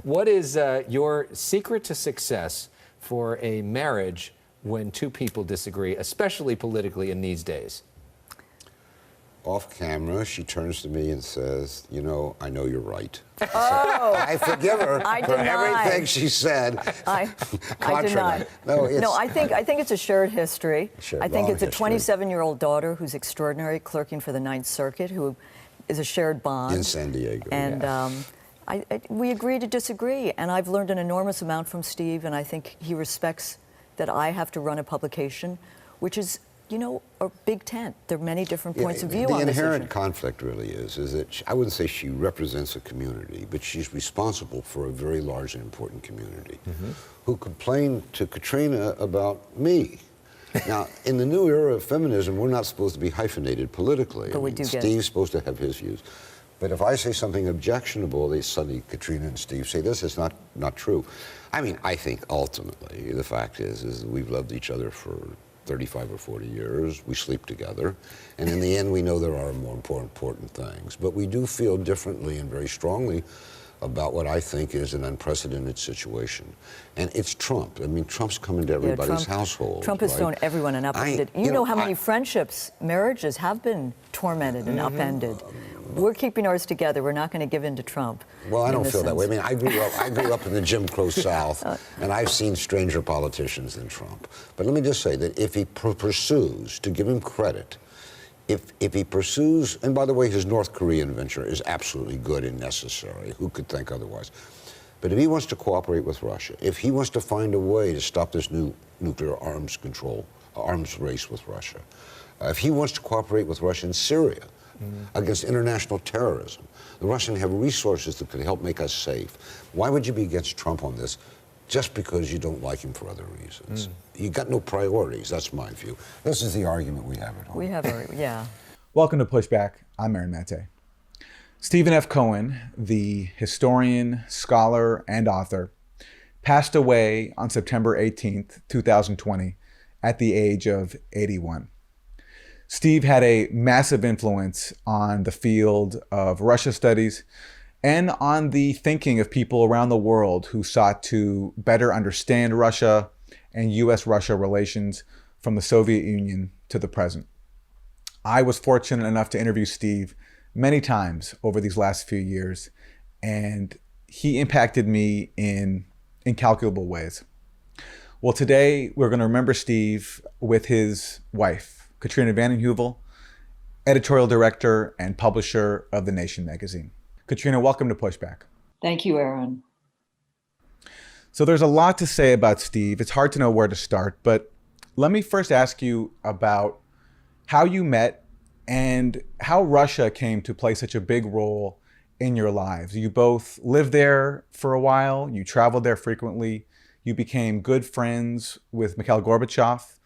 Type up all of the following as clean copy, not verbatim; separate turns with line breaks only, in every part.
What is your secret to success for a marriage when two people disagree, especially politically in these days?
Off camera, she turns to me and says, "You know, I know you're right."
Oh,
I forgive her for everything she said.
I deny. No, I think it's a shared history. I think it's a 27-year-old daughter who's extraordinary, clerking for the Ninth Circuit, who is a shared bond.
In San Diego.
And we agree to disagree. And I've learned an enormous amount from Steve, and I think he respects that I have to run a publication, which is, you know, a big tent. There are many different points of view on this issue.
The inherent conflict really is that I wouldn't say she represents a community, but she's responsible for a very large and important community who complained to Katrina about me. Now, in the new era of feminism, we're not supposed to be hyphenated politically.
But we do get
Steve's supposed to have his views. But if I say something objectionable, they suddenly, Katrina and Steve say, this is not true. I mean, I think ultimately the fact is we've loved each other for 35 or 40 years, we sleep together, and in the end we know there are more important things. But we do feel differently and very strongly about what I think is an unprecedented situation. And it's Trump. I mean, Trump's come into everybody's household.
Trump has thrown everyone and upended. You know how many friendships, marriages have been tormented and upended. We're keeping ours together. We're not going to give in to Trump.
Well, I don't feel that way. I mean, I grew up in the Jim Crow South, and I've seen stranger politicians than Trump. But let me just say that if he pursues, to give him credit, if he pursues, and by the way, his North Korean venture is absolutely good and necessary. Who could think otherwise? But if he wants to cooperate with Russia, if he wants to find a way to stop this new nuclear arms race with Russia, if he wants to cooperate with Russia in Syria, against international terrorism. The Russians have resources that could help make us safe. Why would you be against Trump on this just because you don't like him for other reasons? You got no priorities, that's my view. This is the argument we have at home.
We have yeah.
Welcome to Pushback. I'm Aaron Maté. Stephen F. Cohen, the historian, scholar, and author, passed away on September 18th, 2020, at the age of 81. Steve had a massive influence on the field of Russia studies and on the thinking of people around the world who sought to better understand Russia and U.S.-Russia relations from the Soviet Union to the present. I was fortunate enough to interview Steve many times over these last few years, and he impacted me in incalculable ways. Well, today we're going to remember Steve with his wife, Katrina vanden Heuvel, editorial director and publisher of The Nation magazine. Katrina, welcome to Pushback.
Thank you, Aaron.
So there's a lot to say about Steve. It's hard to know where to start, but let me first ask you about how you met and how Russia came to play such a big role in your lives. You both lived there for a while, you traveled there frequently, you became good friends with Mikhail Gorbachev.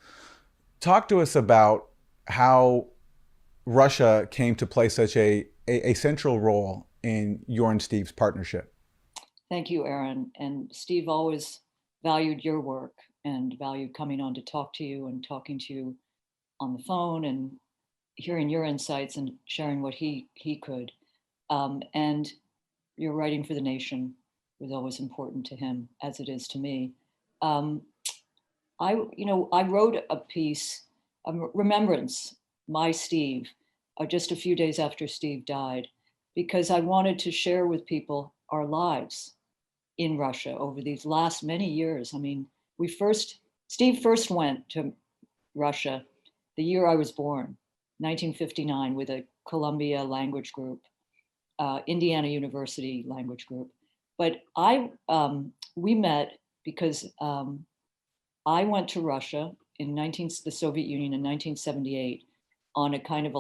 Talk to us about how Russia came to play such a central role in your and Steve's partnership.
Thank you, Aaron. And Steve always valued your work and valued coming on to talk to you and talking to you on the phone and hearing your insights and sharing what he could. And your writing for The Nation was always important to him, as it is to me. I wrote a piece, Remembrance, My Steve, just a few days after Steve died, because I wanted to share with people our lives in Russia over these last many years. I mean, Steve first went to Russia the year I was born, 1959, with a Columbia language group, Indiana University language group. But we met because I went to Russia in the Soviet Union in 1978 on a kind of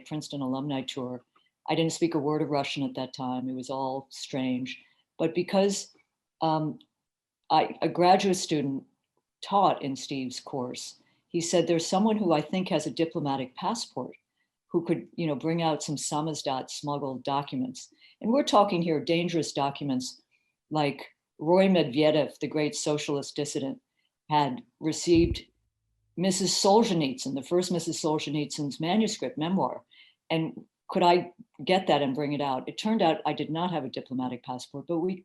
Princeton alumni tour. I didn't speak a word of Russian at that time. It was all strange. But because a graduate student taught in Steve's course, he said, there's someone who I think has a diplomatic passport who could, bring out some samizdat smuggled documents. And we're talking here dangerous documents like Roy Medvedev, the great socialist dissident, had received Mrs. Solzhenitsyn, the first Mrs. Solzhenitsyn's manuscript memoir. And could I get that and bring it out? It turned out I did not have a diplomatic passport, but we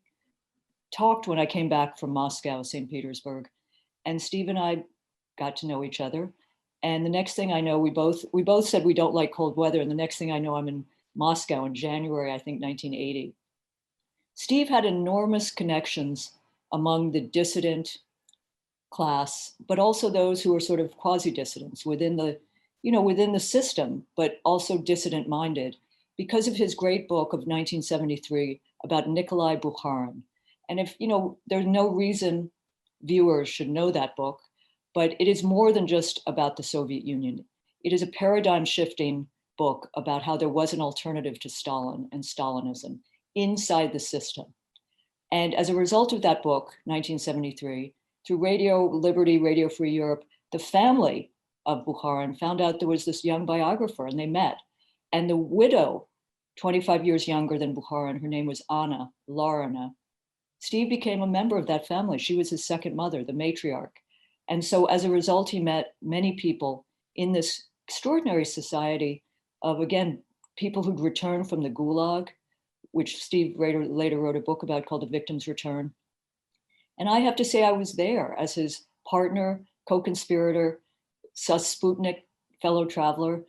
talked when I came back from Moscow, St. Petersburg, and Steve and I got to know each other. And the next thing I know, we both said we don't like cold weather. And the next thing I know, I'm in Moscow in January, I think 1980. Steve had enormous connections among the dissident class, but also those who were sort of quasi-dissidents within the system, but also dissident-minded, because of his great book of 1973 about Nikolai Bukharin. And there's no reason viewers should know that book, but it is more than just about the Soviet Union. It is a paradigm-shifting book about how there was an alternative to Stalin and Stalinism inside the system. And as a result of that book, 1973, through Radio Liberty, Radio Free Europe, the family of Bukharin found out there was this young biographer, and they met. And the widow, 25 years younger than Bukharin, her name was Anna Larina. Steve became a member of that family. She was his second mother, the matriarch. And so as a result, he met many people in this extraordinary society of, again, people who'd returned from the Gulag, which Steve later wrote a book about called The Victim's Return. And I have to say I was there as his partner, co-conspirator, Sputnik fellow traveler,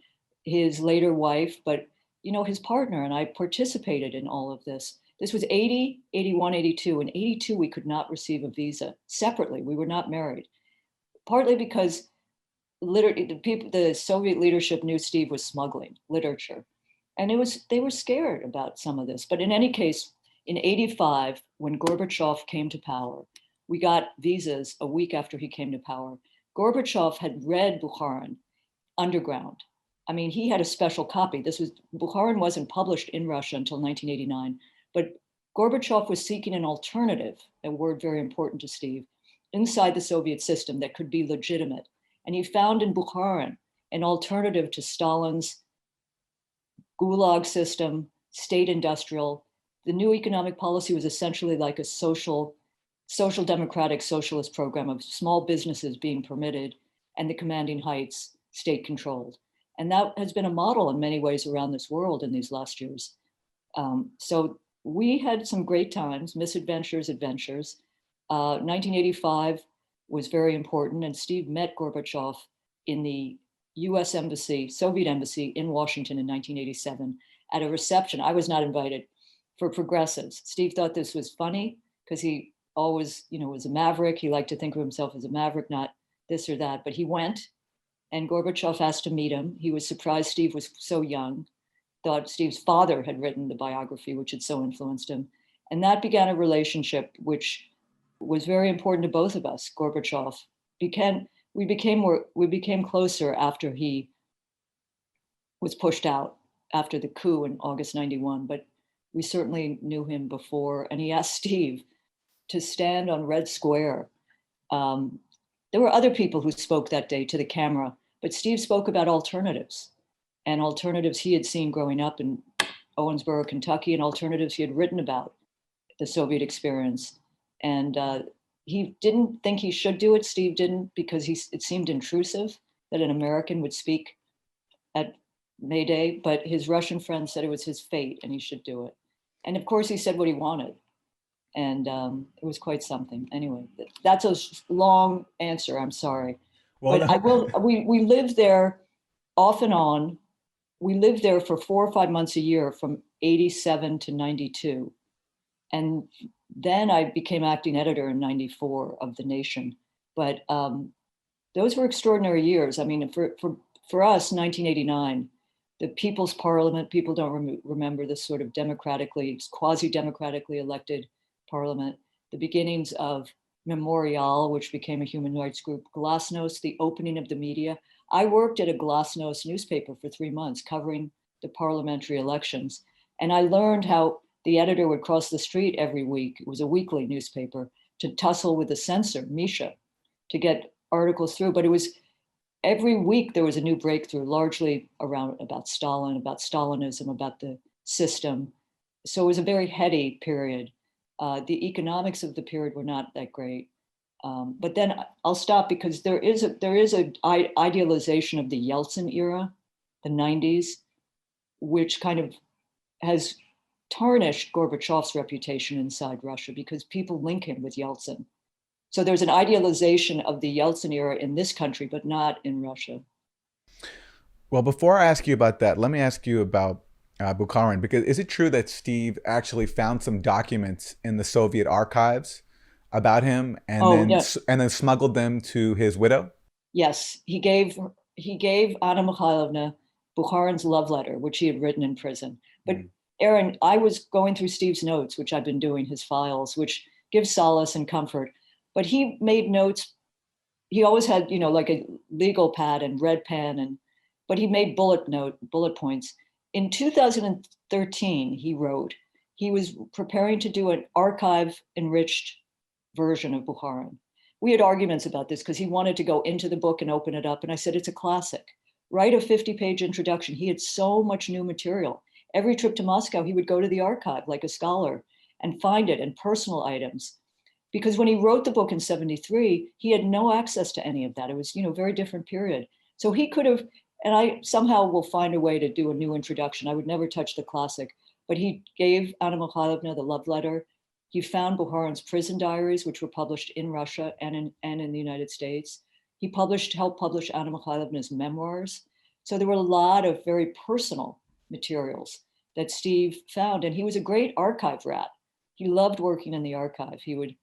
his later wife, but his partner, and I participated in all of this. This was 80, 81, 82. In 82, we could not receive a visa separately. We were not married, partly because the Soviet leadership knew Steve was smuggling literature. And they were scared about some of this. But in any case, in 85, when Gorbachev came to power, we got visas a week after he came to power. Gorbachev had read Bukharin underground. I mean, he had a special copy. Bukharin wasn't published in Russia until 1989, but Gorbachev was seeking an alternative, a word very important to Steve, inside the Soviet system that could be legitimate. And he found in Bukharin an alternative to Stalin's Gulag system, state industrial. The new economic policy was essentially like a social democratic socialist program of small businesses being permitted and the commanding heights state controlled. And that has been a model in many ways around this world in these last years. So we had some great times, misadventures, adventures. 1985 was very important, and Steve met Gorbachev in the US Embassy, Soviet Embassy in Washington in 1987 at a reception. I was not invited, for progressives. Steve thought this was funny because he always, was a maverick. He liked to think of himself as a maverick, not this or that, but he went and Gorbachev asked to meet him. He was surprised Steve was so young, thought Steve's father had written the biography, which had so influenced him. And that began a relationship which was very important to both of us. Gorbachev we became closer after he was pushed out after the coup in August 91, but we certainly knew him before. And he asked Steve to stand on Red Square. There were other people who spoke that day to the camera, but Steve spoke about alternatives and alternatives he had seen growing up in Owensboro, Kentucky, and alternatives he had written about the Soviet experience. And he didn't think he should do it. Steve didn't, because it seemed intrusive that an American would speak at May Day, but his Russian friend said it was his fate and he should do it. And of course he said what he wanted. And it was quite something. Anyway, that's a long answer, I'm sorry. Well, but we lived there off and on. We lived there for 4 or 5 months a year from 87 to 92. And then I became acting editor in 94 of The Nation. But those were extraordinary years. I mean, for us, 1989, the People's Parliament, people don't remember this sort of quasi-democratically elected parliament, the beginnings of Memorial, which became a human rights group, Glasnost, the opening of the media. I worked at a Glasnost newspaper for 3 months covering the parliamentary elections. And I learned how the editor would cross the street every week, it was a weekly newspaper, to tussle with the censor, Misha, to get articles through. But it was every week there was a new breakthrough, largely about Stalin, about Stalinism, about the system. So it was a very heady period. The economics of the period were not that great. But then I'll stop because there is an idealization of the Yeltsin era, the 90s, which kind of has tarnished Gorbachev's reputation inside Russia because people link him with Yeltsin. So there's an idealization of the Yeltsin era in this country, but not in Russia.
Well, before I ask you about that, let me ask you about Bukharin, because is it true that Steve actually found some documents in the Soviet archives about him and then smuggled them to his widow?
Yes, he gave Anna Mikhailovna Bukharin's love letter, which he had written in prison. But Aaron, I was going through Steve's notes, which I've been doing, his files, which gives solace and comfort. But he made notes. He always had, like a legal pad and red pen, but he made bullet points. In 2013, he wrote, he was preparing to do an archive-enriched version of Bukharin. We had arguments about this because he wanted to go into the book and open it up. And I said, it's a classic. Write a 50-page introduction. He had so much new material. Every trip to Moscow, he would go to the archive like a scholar and find it and personal items. Because when he wrote the book in 73, he had no access to any of that. It was, a very different period. So he could have, and I somehow will find a way to do a new introduction. I would never touch the classic, but he gave Anna Mikhailovna the love letter. He found Bukharin's prison diaries, which were published in Russia and in the United States. He helped publish Anna Mikhailovna's memoirs. So there were a lot of very personal materials that Steve found. And he was a great archive rat. He loved working in the archive. He would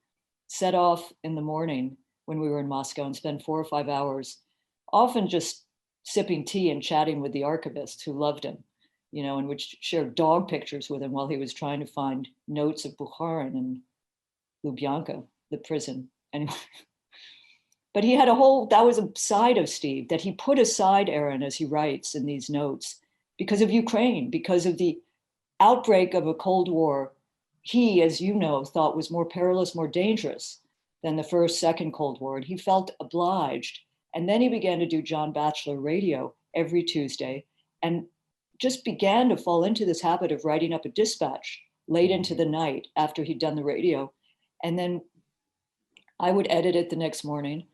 set off in the morning when we were in Moscow and spend 4 or 5 hours, often just sipping tea and chatting with the archivist who loved him, and would share dog pictures with him while he was trying to find notes of Bukharin and Lubyanka, the prison. Anyway, but he had that was a side of Steve that he put aside, Aaron, as he writes in these notes, because of Ukraine, because of the outbreak of a Cold War he, as you know, thought was more perilous, more dangerous than the first, second Cold War. And he felt obliged. And then he began to do John Batchelor radio every Tuesday and just began to fall into this habit of writing up a dispatch late into the night after he'd done the radio. And then I would edit it the next morning.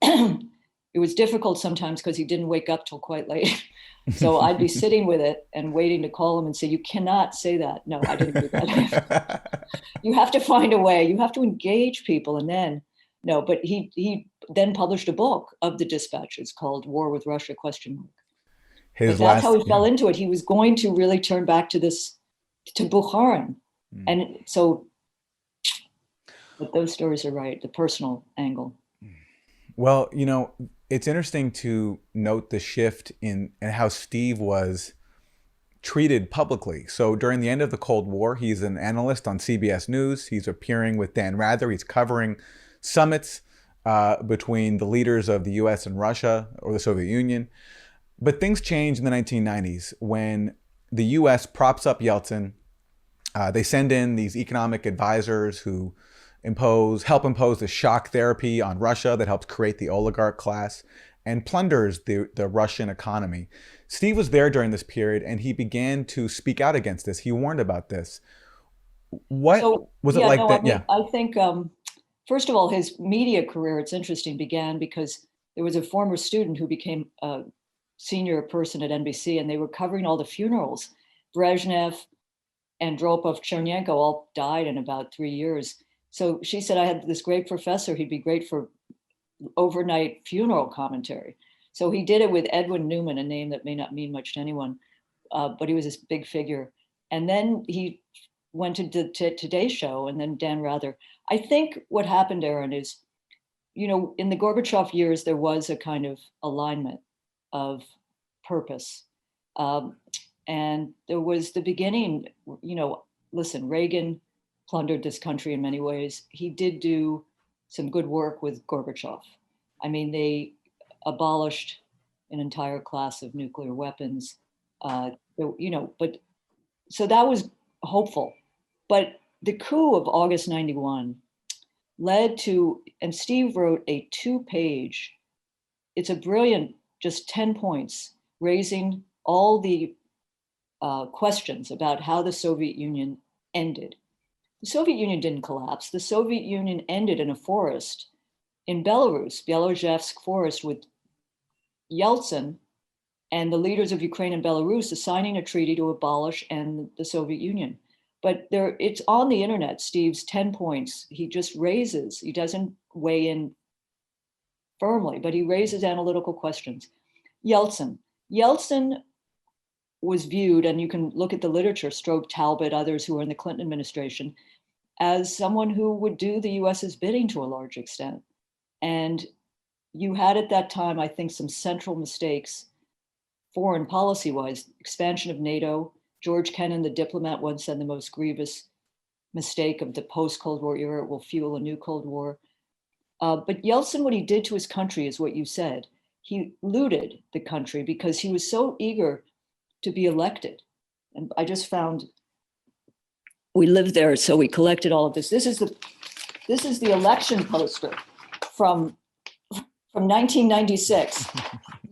It was difficult sometimes because he didn't wake up till quite late. So I'd be sitting with it and waiting to call him and say, you cannot say that. No, I didn't do that. You have to find a way. You have to engage people. And then, no, but he then published a book of the dispatches called War with Russia ? That's how he fell into it. He was going to really turn back to Bukharin. And so, but those stories are right, the personal angle.
Well, it's interesting to note the shift in how Steve was treated publicly. So during the end of the Cold War, he's an analyst on CBS News. He's appearing with Dan Rather. He's covering summits between the leaders of the US and Russia or the Soviet Union. But things change in the 1990s when the US props up Yeltsin. They send in these economic advisors who help impose the shock therapy on Russia that helps create the oligarch class and plunders the Russian economy. Steve was there during this period and he began to speak out against this. He warned about this. What was it like that?
I think, first of all, his media career, it's interesting, began because there was a former student who became a senior person at NBC and they were covering all the funerals. Brezhnev, Andropov, Chernenko all died in about 3 years. So she said, I had this great professor, he'd be great for overnight funeral commentary. So he did it with Edwin Newman, a name that may not mean much to anyone, but he was this big figure. And then he went to the Today Show and then Dan Rather. I think what happened, Aaron, is, in the Gorbachev years, there was a kind of alignment of purpose. And there was the beginning, listen, Reagan plundered this country in many ways. He did do some good work with Gorbachev. I mean, they abolished an entire class of nuclear weapons, but so that was hopeful. But the coup of August 91 led to, and Steve wrote a 2-page, it's a brilliant, just 10 points, raising all the questions about how the Soviet Union ended. The Soviet Union didn't collapse. The Soviet Union ended in a forest in Belarus, Belozhevsk forest, with Yeltsin and the leaders of Ukraine and Belarus signing a treaty to abolish the Soviet Union. But it's on the internet, Steve's 10 points. He just raises, he doesn't weigh in firmly, but he raises analytical questions. Yeltsin was viewed, and you can look at the literature, Strobe Talbot, others who were in the Clinton administration, as someone who would do the US's bidding to a large extent. And you had at that time, I think, some central mistakes, foreign policy-wise, expansion of NATO. George Kennan, the diplomat, once said the most grievous mistake of the post-Cold War era will fuel a new Cold War. But Yeltsin, what he did to his country is what you said. He looted the country because he was so eager to be elected. And I just found, we lived there, so we collected all of this. This is the election poster from 1996.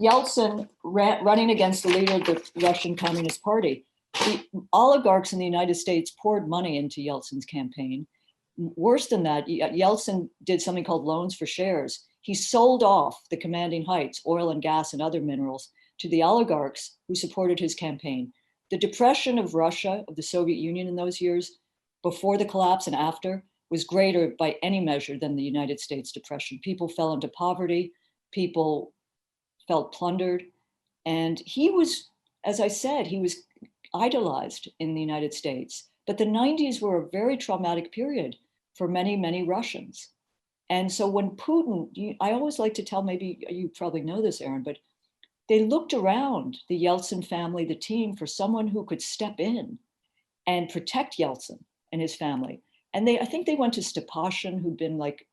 Yeltsin running against the leader of the Russian Communist Party. The oligarchs in the United States poured money into Yeltsin's campaign. Worse than that, Yeltsin did something called loans for shares. He sold off the commanding heights, oil and gas and other minerals, to the oligarchs who supported his campaign. The depression of Russia, of the Soviet Union in those years, before the collapse and after, was greater by any measure than the United States depression. People fell into poverty, people felt plundered, and he was, as I said, he was idolized in the United States. But the 90s were a very traumatic period for many, many Russians. And so when Putin, I always like to tell, maybe you probably know this, Aaron, but they looked around the Yeltsin family, the team, for someone who could step in and protect Yeltsin and his family. And I think they went to Stepashin, who'd been like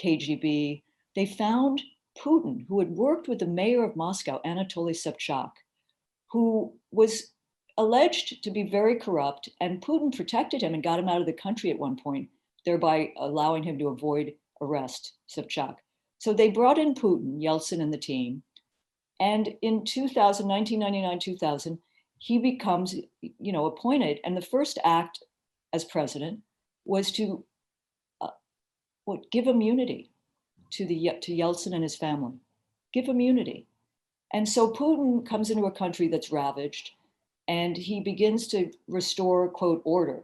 KGB. They found Putin, who had worked with the mayor of Moscow, Anatoly Sobchak, who was alleged to be very corrupt, and Putin protected him and got him out of the country at one point, thereby allowing him to avoid arrest, Sobchak. So they brought in Putin, Yeltsin and the team, and in 1999, 2000, he becomes, appointed, and the first act as president was to give immunity to Yeltsin and his family, give immunity. And so Putin comes into a country that's ravaged, and he begins to restore, quote, order.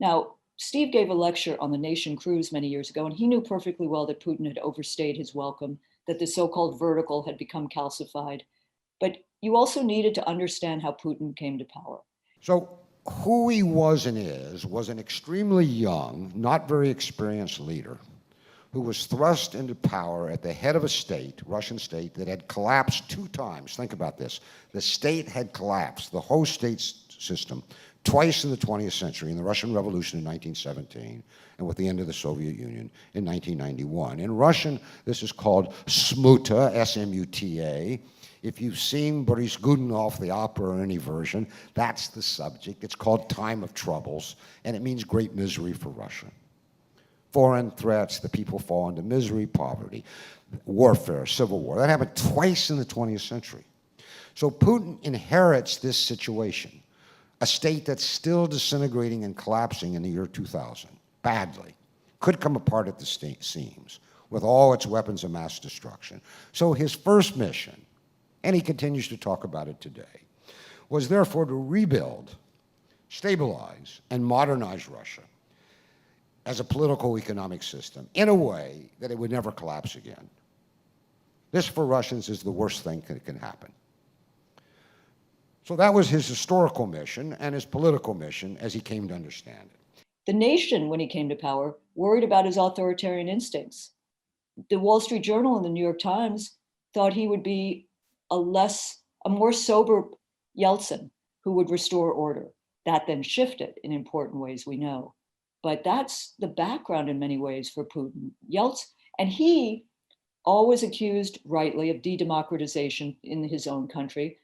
Now, Steve gave a lecture on the Nation cruise many years ago, and he knew perfectly well that Putin had overstayed his welcome, that the so-called vertical had become calcified. But you also needed to understand how Putin came to power.
So who he was and is was an extremely young, not very experienced leader who was thrust into power at the head of a state, Russian state, that had collapsed 2 times. Think about this. The state had collapsed, the whole state system, twice in the 20th century, in the Russian Revolution in 1917, and with the end of the Soviet Union in 1991. In Russian, this is called smuta, S-M-U-T-A. If you've seen Boris Godunov, the opera, or any version, that's the subject. It's called Time of Troubles, and it means great misery for Russia. Foreign threats, the people fall into misery, poverty, warfare, civil war. That happened twice in the 20th century. So Putin inherits this situation, a state that's still disintegrating and collapsing in the year 2000, badly. Could come apart at the seams with all its weapons of mass destruction. So his first mission, and he continues to talk about it today, was therefore to rebuild, stabilize, and modernize Russia as a political economic system in a way that it would never collapse again. This, for Russians, is the worst thing that can happen. So that was his historical mission and his political mission as he came to understand it.
The Nation, when he came to power, worried about his authoritarian instincts. The Wall Street Journal and the New York Times thought he would be a more sober Yeltsin who would restore order. That then shifted in important ways, we know. But that's the background in many ways for Putin. Yeltsin, and he always accused rightly of de-democratization in his own country,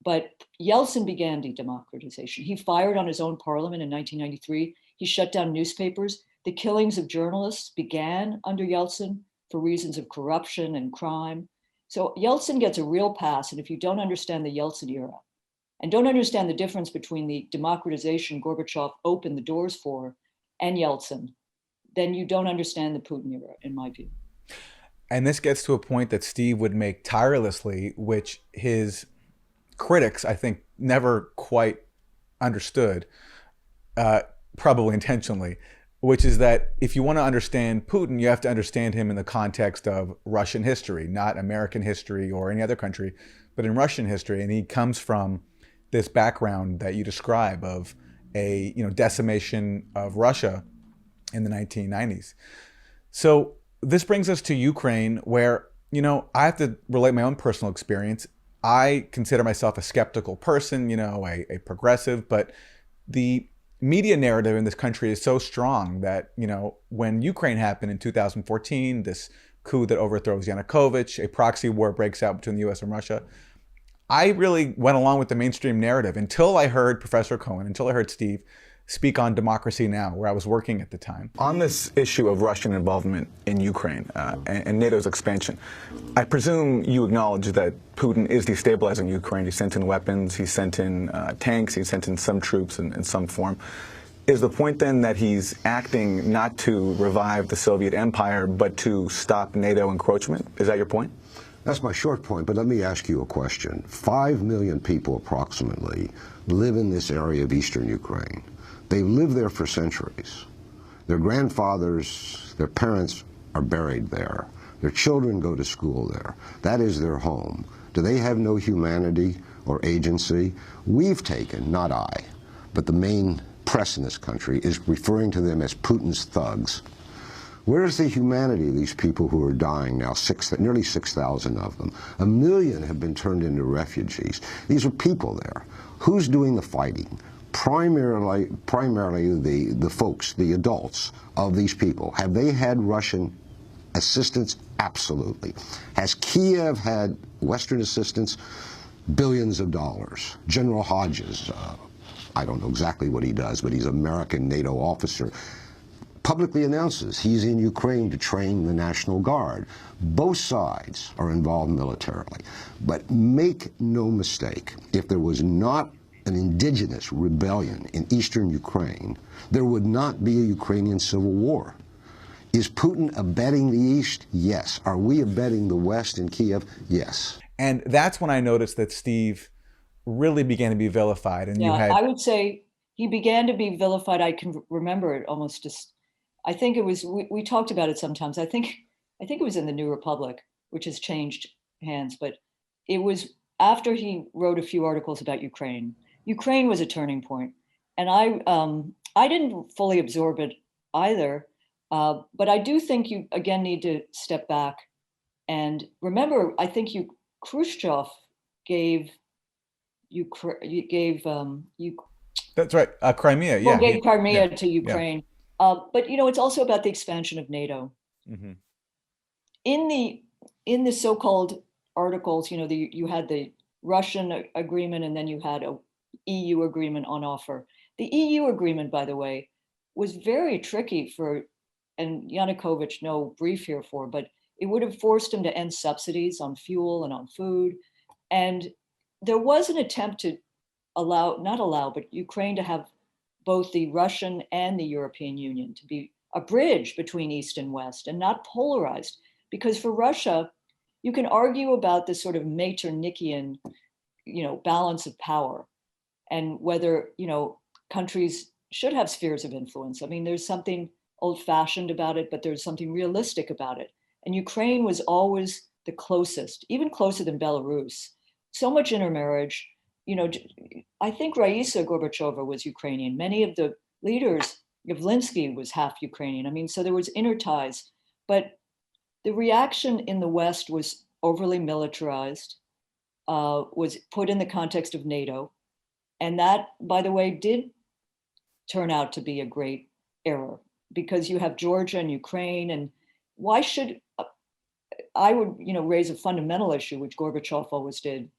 but Yeltsin began de-democratization. He fired on his own parliament in 1993. He shut down newspapers. The killings of journalists began under Yeltsin for reasons of corruption and crime. So Yeltsin gets a real pass, and if you don't understand the Yeltsin era, and don't understand the difference between the democratization Gorbachev opened the doors for and Yeltsin, then you don't understand the Putin era, in my view.
And this gets to a point that Steve would make tirelessly, which his critics, I think, never quite understood. probably intentionally, which is that if you want to understand Putin, you have to understand him in the context of Russian history, not American history or any other country, but in Russian history. And he comes from this background that you describe of a decimation of Russia in the 1990s. So this brings us to Ukraine, where I have to relate my own personal experience. I consider myself a skeptical person, a progressive, but the media narrative in this country is so strong that, when Ukraine happened in 2014, this coup that overthrows Yanukovych, a proxy war breaks out between the US and Russia, I really went along with the mainstream narrative until I heard Professor Cohen, until I heard Steve speak on Democracy Now!, where I was working at the time.
On this issue of Russian involvement in Ukraine and NATO's expansion, I presume you acknowledge that Putin is destabilizing Ukraine. He sent in weapons, he sent in tanks, he sent in some troops in some form. Is the point then that he's acting not to revive the Soviet Empire, but to stop NATO encroachment? Is that your point?
That's my short point, but let me ask you a question. 5 million people approximately live in this area of eastern Ukraine. They've lived there for centuries. Their grandfathers, their parents are buried there. Their children go to school there. That is their home. Do they have no humanity or agency? We've taken, not I, but the main press in this country is referring to them as Putin's thugs. Where's the humanity of these people who are dying now? Nearly 6,000 of them. 1 million have been turned into refugees. These are people there. Who's doing the fighting? Primarily the folks, the adults of these people. Have they had Russian assistance? Absolutely. Has Kiev had Western assistance? Billions of dollars. General Hodges, I don't know exactly what he does, but he's an American NATO officer, publicly announces he's in Ukraine to train the National Guard. Both sides are involved militarily. But make no mistake, if there was not an indigenous rebellion in eastern Ukraine, there would not be a Ukrainian civil war. Is Putin abetting the East? Yes. Are we abetting the West in Kiev? Yes.
And that's when I noticed that Steve really began to be vilified. And
yeah, I would say he began to be vilified. I can remember it almost just, I think it was, we talked about it sometimes. I think it was in the New Republic, which has changed hands, but it was after he wrote a few articles about Ukraine. Ukraine was a turning point, and I didn't fully absorb it either, but I do think you again need to step back and remember. I think Khrushchev gave
That's right, Crimea. Yeah,
gave Crimea to Ukraine, but it's also about the expansion of NATO.
Mm-hmm.
In the so-called articles, you had the Russian agreement, and then you had a EU agreement on offer. The EU agreement, by the way, was very tricky and Yanukovych, no brief here for, but it would have forced him to end subsidies on fuel and on food. And there was an attempt to but Ukraine to have both the Russian and the European Union to be a bridge between East and West and not polarized. Because for Russia, you can argue about this sort of Metternician, balance of power and whether, countries should have spheres of influence. I mean, there's something old-fashioned about it, but there's something realistic about it. And Ukraine was always the closest, even closer than Belarus. So much intermarriage. I think Raisa Gorbachova was Ukrainian. Many of the leaders, Yavlinsky was half Ukrainian. I mean, so there was inner ties. But the reaction in the West was overly militarized, was put in the context of NATO. And that, by the way, did turn out to be a great error because you have Georgia and Ukraine. And why should, I would, raise a fundamental issue, which Gorbachev always did.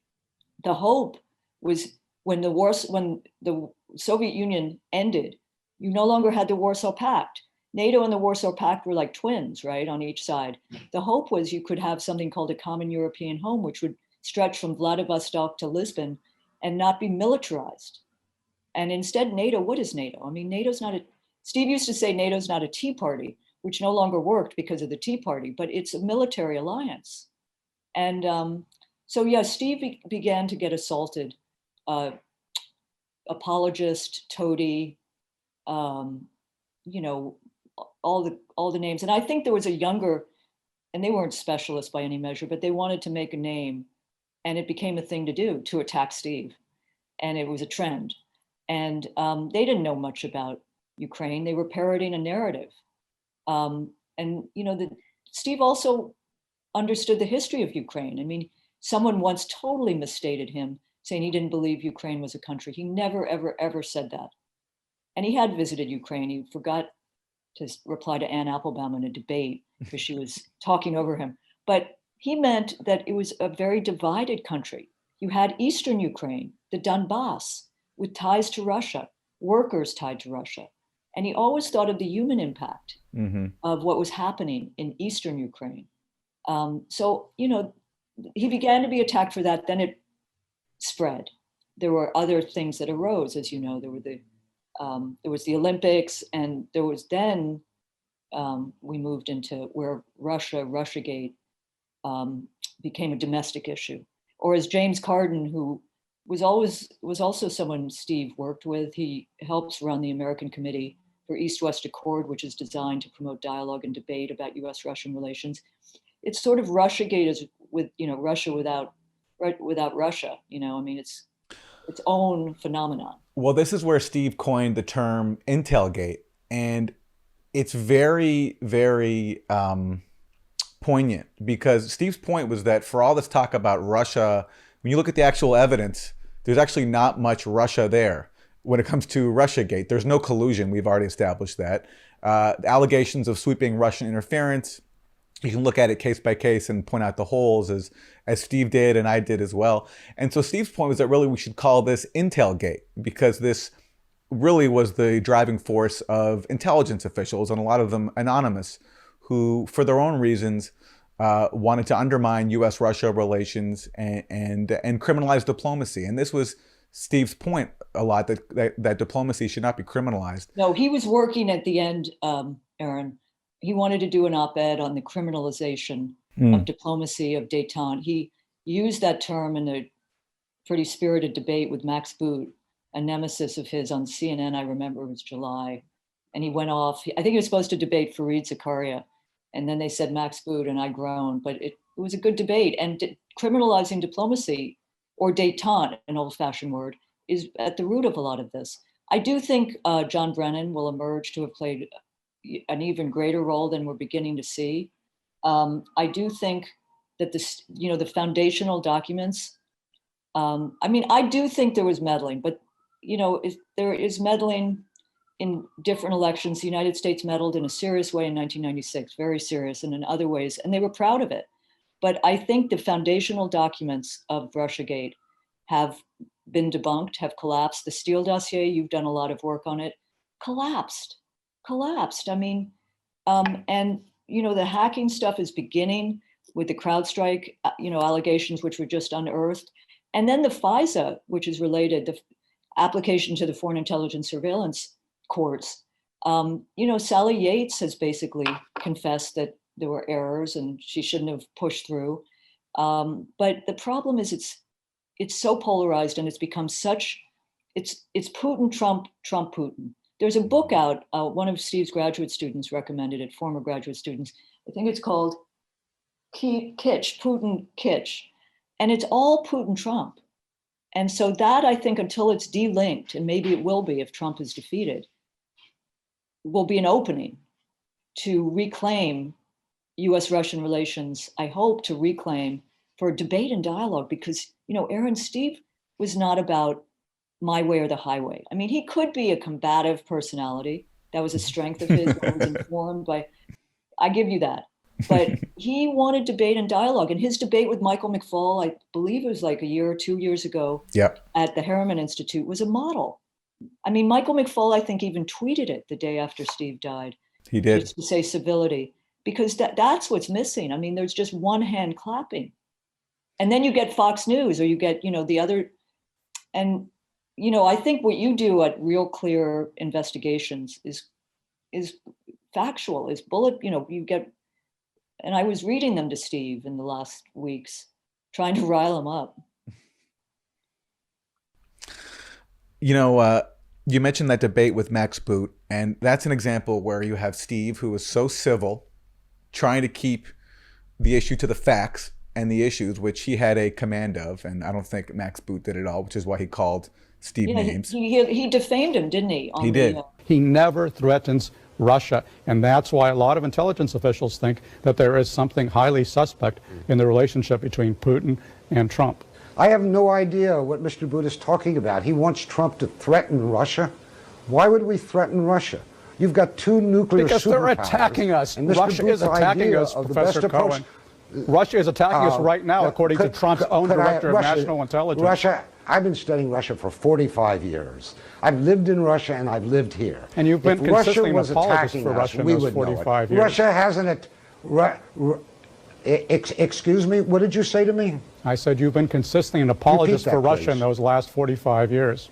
The hope was when the Soviet Union ended, you no longer had the Warsaw Pact. NATO and the Warsaw Pact were like twins, right, on each side. The hope was you could have something called a common European home, which would stretch from Vladivostok to Lisbon and not be militarized. And instead, NATO, what is NATO? I mean, Steve used to say NATO's not a Tea Party, which no longer worked because of the Tea Party, but it's a military alliance. And Steve began to get assaulted. Apologist, toady, you know, all the names. And I think there was a younger, and they weren't specialists by any measure, but they wanted to make a name, and it became a thing to do, to attack Steve, and it was a trend. And they didn't know much about Ukraine. They were parroting a narrative. And you know, Steve also understood the history of Ukraine. I mean, someone once totally misstated him, saying he didn't believe Ukraine was a country. He never, ever, ever said that. And he had visited Ukraine. He forgot to reply to Anne Applebaum in a debate because she was talking over him. But he meant that it was a very divided country. You had Eastern Ukraine, the Donbass, with ties to Russia, workers tied to Russia. And he always thought of the human impact of what was happening in Eastern Ukraine. So, you know, he began to be attacked for that. Then it spread. There were other things that arose, as you know. There was the Olympics, and there was then we moved into where Russiagate became a domestic issue. Or as James Carden, who was also someone Steve worked with, he helps run the American Committee for East-West Accord, which is designed to promote dialogue and debate about U.S.-Russian relations. It's sort of Russiagate is with, you know, Russia without Russia. You know, I mean, it's its own phenomenon.
Well, this is where Steve coined the term Intelgate, and it's very, very poignant, because Steve's point was that for all this talk about Russia, when you look at the actual evidence, there's actually not much Russia there. When it comes to Russiagate, there's no collusion. We've already established that. The allegations of sweeping Russian interference, you can look at it case by case and point out the holes, as Steve did and I did as well. And so Steve's point was that really we should call this Intelgate, because this really was the driving force of intelligence officials, and a lot of them anonymous, who, for their own reasons, wanted to undermine U.S.-Russia relations and criminalize diplomacy. And this was Steve's point a lot, that diplomacy should not be criminalized.
No, he was working at the end, Aaron. He wanted to do an op-ed on the criminalization of diplomacy, of détente. He used that term in a pretty spirited debate with Max Boot, a nemesis of his, on CNN. I remember it was July. And he went off. I think he was supposed to debate Fareed Zakaria. And then they said Max Boot, and I groaned. But it was a good debate. And criminalizing diplomacy, or détente, an old-fashioned word, is at the root of a lot of this. I do think John Brennan will emerge to have played an even greater role than we're beginning to see. I do think that the foundational documents, I mean, I do think there was meddling, but, you know, there is meddling in different elections. The United States meddled in a serious way in 1996, very serious, and in other ways, and they were proud of it. But I think the foundational documents of Russiagate have been debunked, have collapsed. The Steele dossier, you've done a lot of work on it, collapsed. I mean, and, you know, the hacking stuff is beginning with the CrowdStrike, you know, allegations, which were just unearthed. And then the FISA, which is related, the application to the Foreign Intelligence Surveillance Courts. You know, Sally Yates has basically confessed that there were errors and she shouldn't have pushed through. But the problem is it's so polarized, and it's become such, it's Putin, Trump, Trump, Putin. There's a book out, one of Steve's graduate students recommended it, former graduate students. I think it's called Kitsch, Putin, Kitsch. And it's all Putin, Trump. And so that, I think, until it's delinked, and maybe it will be if Trump is defeated, will be an opening to reclaim US-Russian relations, I hope to reclaim, for debate and dialogue, because, you know, Aaron, Steve was not about my way or the highway. I mean, he could be a combative personality. That was a strength of his. That was informed by, I give you that. But he wanted debate and dialogue. And his debate with Michael McFaul, I believe it was like a year or 2 years ago, at the Harriman Institute, was a model. I mean, Michael McFaul, I think, even tweeted it the day after Steve died.
He did.
Just to say civility, because that's what's missing. I mean, there's just one hand clapping. And then you get Fox News, or you get, you know, the other. And, you know, I think what you do at Real Clear Investigations is factual, is bullet, you know, you get, and I was reading them to Steve in the last weeks, trying to rile him up.
You know, You mentioned that debate with Max Boot, and that's an example where you have Steve, who is so civil, trying to keep the issue to the facts and the issues, which he had a command of, and I don't think Max Boot did at all, which is why he called Steve
Yeah,
names.
he defamed him, didn't he?
He did.
He never threatens Russia, and that's why a lot of intelligence officials think that there is something highly suspect in the relationship between Putin and Trump.
I have no idea what Mr. Boot is talking about. He wants Trump to threaten Russia. Why would we threaten Russia? You've got two nuclear
Because they're
superpowers,
attacking us.
and Mr.
Russia
Boot's
is attacking
idea
us,
of the
Professor
best approach-
Cohen. Russia is attacking us right now, according to Trump's own director of
Russia-
national intelligence.
Russia, I've been studying Russia for 45 years. I've lived in Russia and I've lived here.
And you've been
If Russia
consistently an
was
apologist
attacking
for
us,
Russia in
we
those
would know it.
45 years.
Russia hasn't. Excuse me, what did you say to me?
I said you've been consistently an apologist
that,
for Russia in
please.
those last 45 years.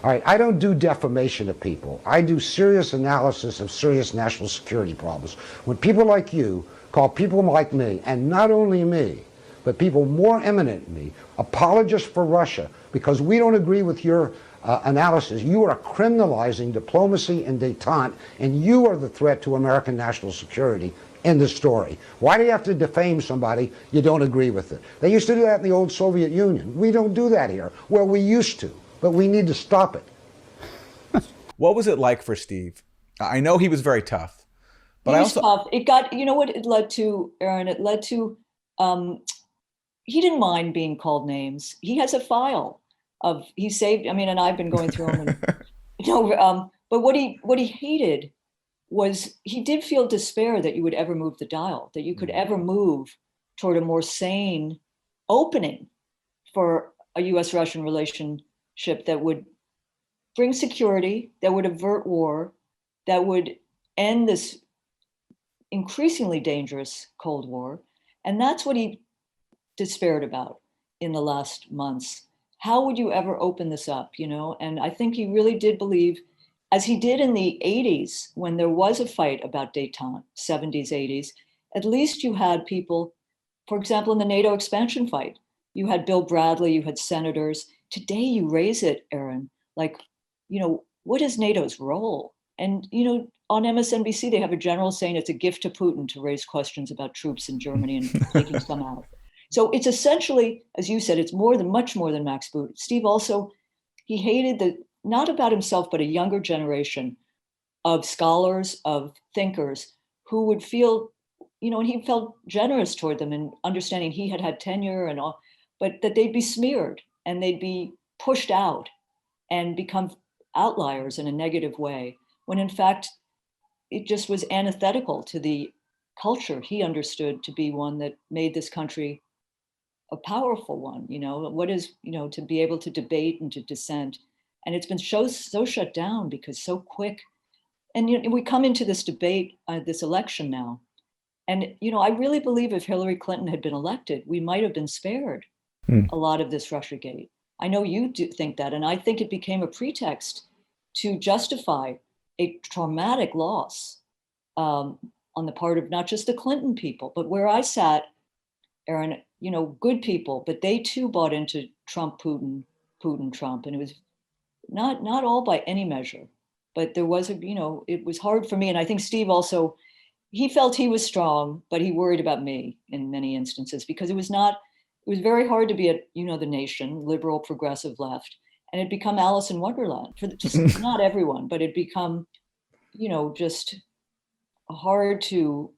All right, I don't do defamation of people. I do serious analysis of serious national security problems. When people like you call people like me, and not only me, but people more eminent than me, apologists for Russia because we don't agree with your analysis, you are criminalizing diplomacy and détente, and you are the threat to American national security in the story. Why do you have to defame somebody you don't agree with it? They used to do that in the old Soviet Union. We don't do that here. Well, we used to, but we need to stop it.
What was it like for Steve? I know he was very tough, but
He was tough. It got, you know what it led to, Aaron? It led to, he didn't mind being called names. He has a file of, he saved, I mean, and I've been going through them. And, but what he hated was he did feel despair that you would ever move the dial, that you could ever move toward a more sane opening for a U.S.-Russian relationship that would bring security, that would avert war, that would end this increasingly dangerous Cold War. And that's what he despaired about in the last months. How would you ever open this up, you know? And I think he really did believe, as he did in the 80s, when there was a fight about détente, 70s, 80s, at least you had people, for example, in the NATO expansion fight, you had Bill Bradley, you had senators. Today you raise it, Aaron, like, you know, what is NATO's role? And, you know, on MSNBC, they have a general saying it's a gift to Putin to raise questions about troops in Germany and taking some out. So it's essentially, as you said, it's much more than Max Boot. Steve also, he hated not about himself, but a younger generation of scholars, of thinkers who would feel, you know, and he felt generous toward them and understanding he had had tenure and all, but that they'd be smeared and they'd be pushed out and become outliers in a negative way, when in fact, it just was antithetical to the culture he understood to be one that made this country a powerful one. You know, what is, you know, to be able to debate and to dissent. And it's been so shut down because so quick. And you know, we come into this debate, this election now. And, you know, I really believe if Hillary Clinton had been elected, we might have been spared a lot of this Russiagate. I know you do think that. And I think it became a pretext to justify a traumatic loss on the part of not just the Clinton people, but where I sat, Aaron, you know, good people, but they too bought into Trump, Putin, Trump. And it was not all by any measure, but there was you know, it was hard for me. And I think Steve also, he felt he was strong, but he worried about me in many instances because it was very hard to be at, you know, the Nation, liberal, progressive left, and it'd become Alice in Wonderland for just not everyone, but it'd become, you know, just hard to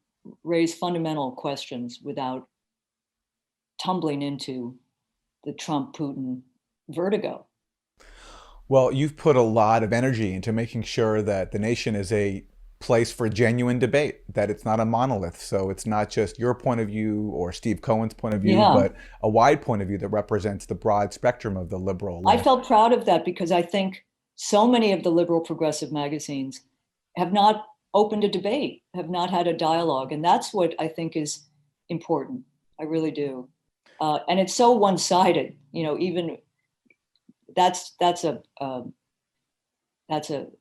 raise fundamental questions without tumbling into the Trump-Putin vertigo.
Well, you've put a lot of energy into making sure that the Nation is a place for genuine debate, that it's not a monolith. So it's not just your point of view or Steve Cohen's point of view, but a wide point of view that represents the broad spectrum of the liberal left.
I felt proud of that because I think so many of the liberal progressive magazines have not opened a debate, have not had a dialogue. And that's what I think is important. I really do. And it's so one-sided, you know, even that's an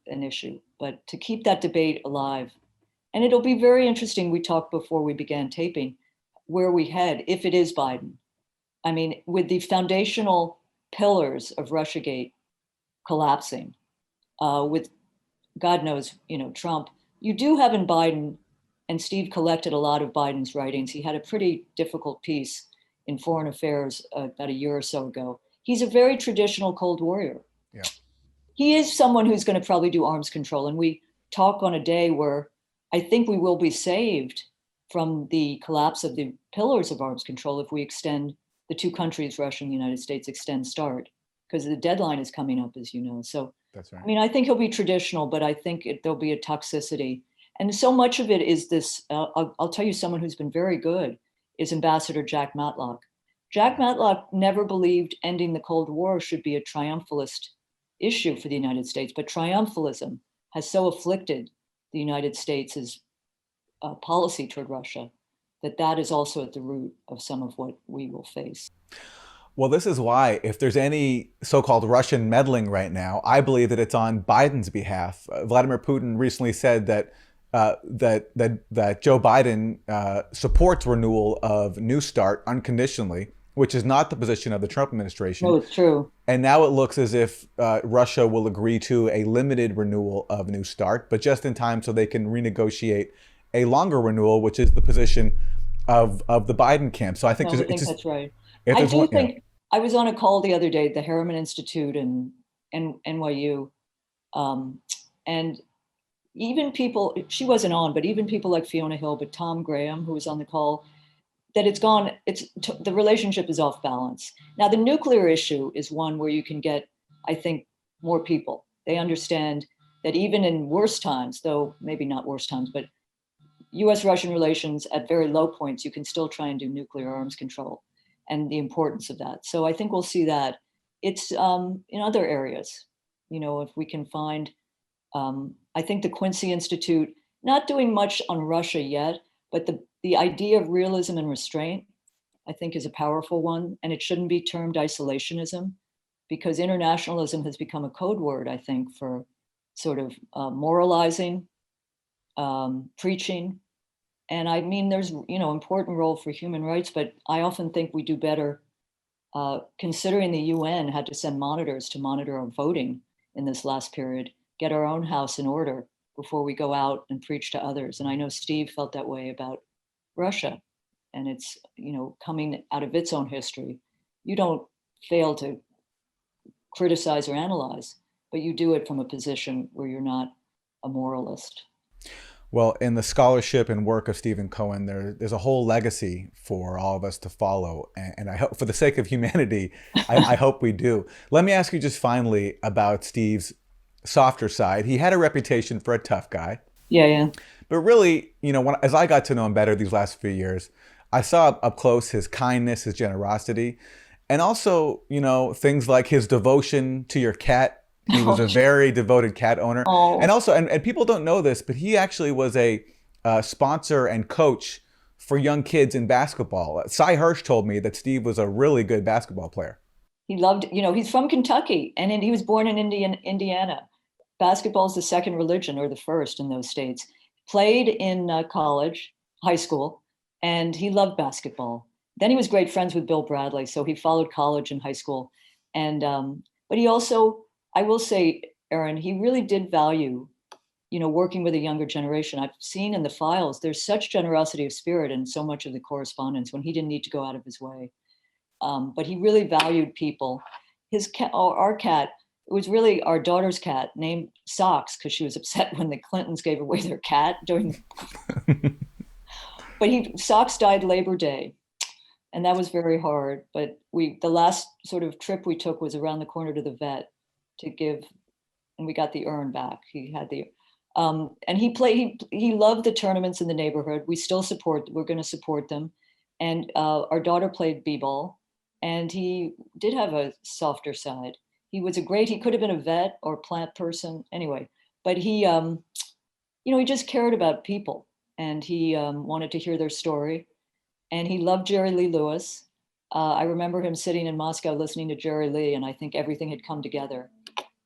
issue, but to keep that debate alive. And it'll be very interesting. We talked before we began taping where we head if it is Biden. I mean, with the foundational pillars of Russiagate collapsing with God knows, Trump. You do have in Biden, and Steve collected a lot of Biden's writings. He had a pretty difficult piece in Foreign Affairs about a year or so ago. He's a very traditional Cold Warrior.
Yeah.
He is someone who's going to probably do arms control. And we talk on a day where I think we will be saved from the collapse of the pillars of arms control if we extend the two countries, Russia and the United States, extend START, because the deadline is coming up, as you know. So,
That's right.
I mean, I think he'll be traditional, but I think there'll be a toxicity. And so much of it is this, I'll tell you, someone who's been very good is Ambassador Jack Matlock. Jack Matlock never believed ending the Cold War should be a triumphalist issue for the United States, but triumphalism has so afflicted the United States' policy toward Russia that is also at the root of some of what we will face.
Well, this is why, if there's any so-called Russian meddling right now, I believe that it's on Biden's behalf. Vladimir Putin recently said that that Joe Biden supports renewal of New START unconditionally, which is not the position of the Trump administration.
No, it's true.
And now it looks as if Russia will agree to a limited renewal of New START, but just in time so they can renegotiate a longer renewal, which is the position of the Biden camp. So I think,
that's right. I do think I was on a call the other day at the Harriman Institute and NYU, and even people, she wasn't on, but even people like Fiona Hill, but Tom Graham, who was on the call, that the relationship is off balance. Now, the nuclear issue is one where you can get, I think, more people. They understand that even in worse times, though maybe not worse times, but US-Russian relations at very low points, you can still try and do nuclear arms control and the importance of that. So I think we'll see that. It's in other areas, if we can find, I think the Quincy Institute, not doing much on Russia yet, but the idea of realism and restraint, I think, is a powerful one. And it shouldn't be termed isolationism, because internationalism has become a code word, I think, for sort of moralizing, preaching. And I mean, there's, important role for human rights, but I often think we do better considering the UN had to send monitors to monitor our voting in this last period, get our own house in order before we go out and preach to others. And I know Steve felt that way about Russia, and it's, coming out of its own history. You don't fail to criticize or analyze, but you do it from a position where you're not a moralist.
Well, in the scholarship and work of Stephen Cohen, there's a whole legacy for all of us to follow. And I hope, for the sake of humanity, I hope we do. Let me ask you just finally about Steve's softer side. He had a reputation for a tough guy.
Yeah.
But really, as I got to know him better these last few years, I saw up close his kindness, his generosity, and also, things like his devotion to your cat. He was a very devoted cat owner.
Oh.
And also, and people don't know this, but he actually was a sponsor and coach for young kids in basketball. Cy Hirsch told me that Steve was a really good basketball player.
He loved, he's from Kentucky, and he was born in Indiana. Basketball is the second religion, or the first in those states. Played in college, high school, and he loved basketball. Then he was great friends with Bill Bradley, so he followed college and high school. And but he also, I will say, Aaron, he really did value, working with a younger generation. I've seen in the files, there's such generosity of spirit in so much of the correspondence when he didn't need to go out of his way. But he really valued people. His cat, our cat, it was really our daughter's cat, named Socks, because she was upset when the Clintons gave away their cat during. But Socks died Labor Day, and that was very hard. But the last sort of trip we took was around the corner to the vet to give, and we got the urn back. He had the, and he loved the tournaments in the neighborhood. We're going to support them. And our daughter played b-ball, and he did have a softer side. He could have been a vet or plant person anyway, but he just cared about people, and he wanted to hear their story. And he loved Jerry Lee Lewis. I remember him sitting in Moscow listening to Jerry Lee, and I think everything had come together.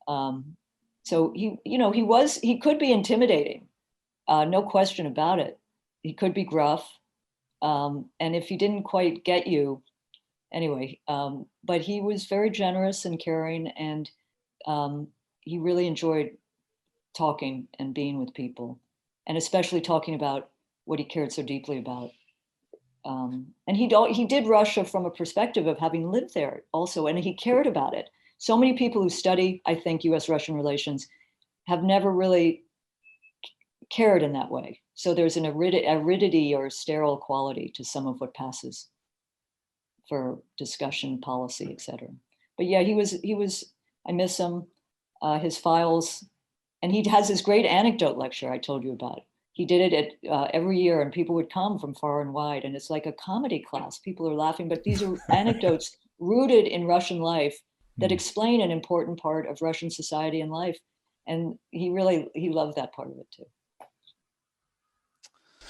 So he could be intimidating, no question about it. He could be gruff. And if he didn't quite get you, anyway, but he was very generous and caring, and he really enjoyed talking and being with people, and especially talking about what he cared so deeply about. And he did Russia from a perspective of having lived there also, and he cared about it. So many people who study, I think, U.S.-Russian relations have never really cared in that way. So there's an aridity or sterile quality to some of what passes for discussion, policy, etc. But yeah, he was, I miss him, his files, and he has this great anecdote lecture I told you about. He did it at every year, and people would come from far and wide, and it's like a comedy class. People are laughing, but these are anecdotes rooted in Russian life that explain an important part of Russian society and life. And he loved that part of it too.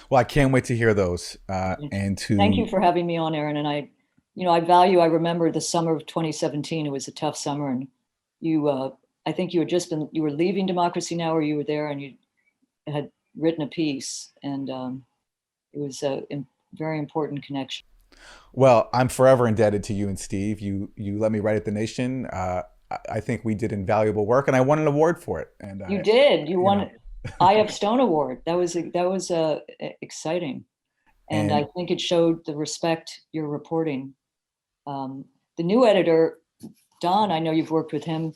Well, I can't wait to hear those. And to
Thank you for having me on, Aaron. And I remember the summer of 2017. It was a tough summer, and I think you were leaving Democracy Now!, or you were there, and you had written a piece, and it was a very important connection.
Well, I'm forever indebted to you and Steve. You let me write at The Nation. I think we did invaluable work, and I won an award for it. And
you did. You won I.F. Stone Award. That was exciting, and I think it showed the respect you're reporting. The new editor, Don, I know you've worked with him,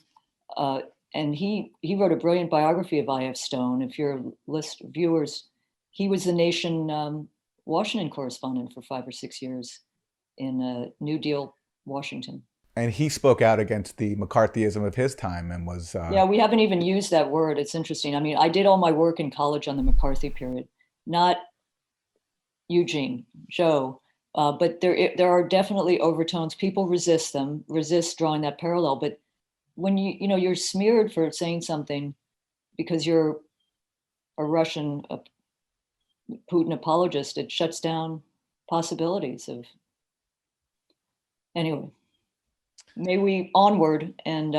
and he wrote a brilliant biography of I.F. Stone. If you're list viewers, he was the Nation Washington correspondent for 5 or 6 years in New Deal, Washington.
And he spoke out against the McCarthyism of his time and was...
Yeah, we haven't even used that word. It's interesting. I mean, I did all my work in college on the McCarthy period, not Eugene, Joe, but there are definitely overtones. People resist drawing that parallel. But when you're smeared for saying something because you're a Russian Putin apologist, it shuts down possibilities of... Anyway, may we onward, and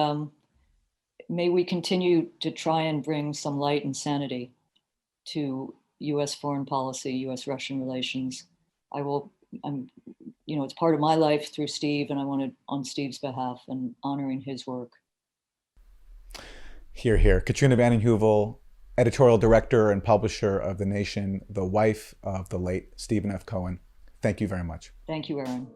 may we continue to try and bring some light and sanity to U.S. foreign policy, U.S.-Russian relations. It's part of my life through Steve, and I wanted on Steve's behalf and honoring his work.
Hear, hear. Katrina vanden Heuvel, editorial director and publisher of The Nation, the wife of the late Stephen F. Cohen. Thank you very much.
Thank you, Aaron.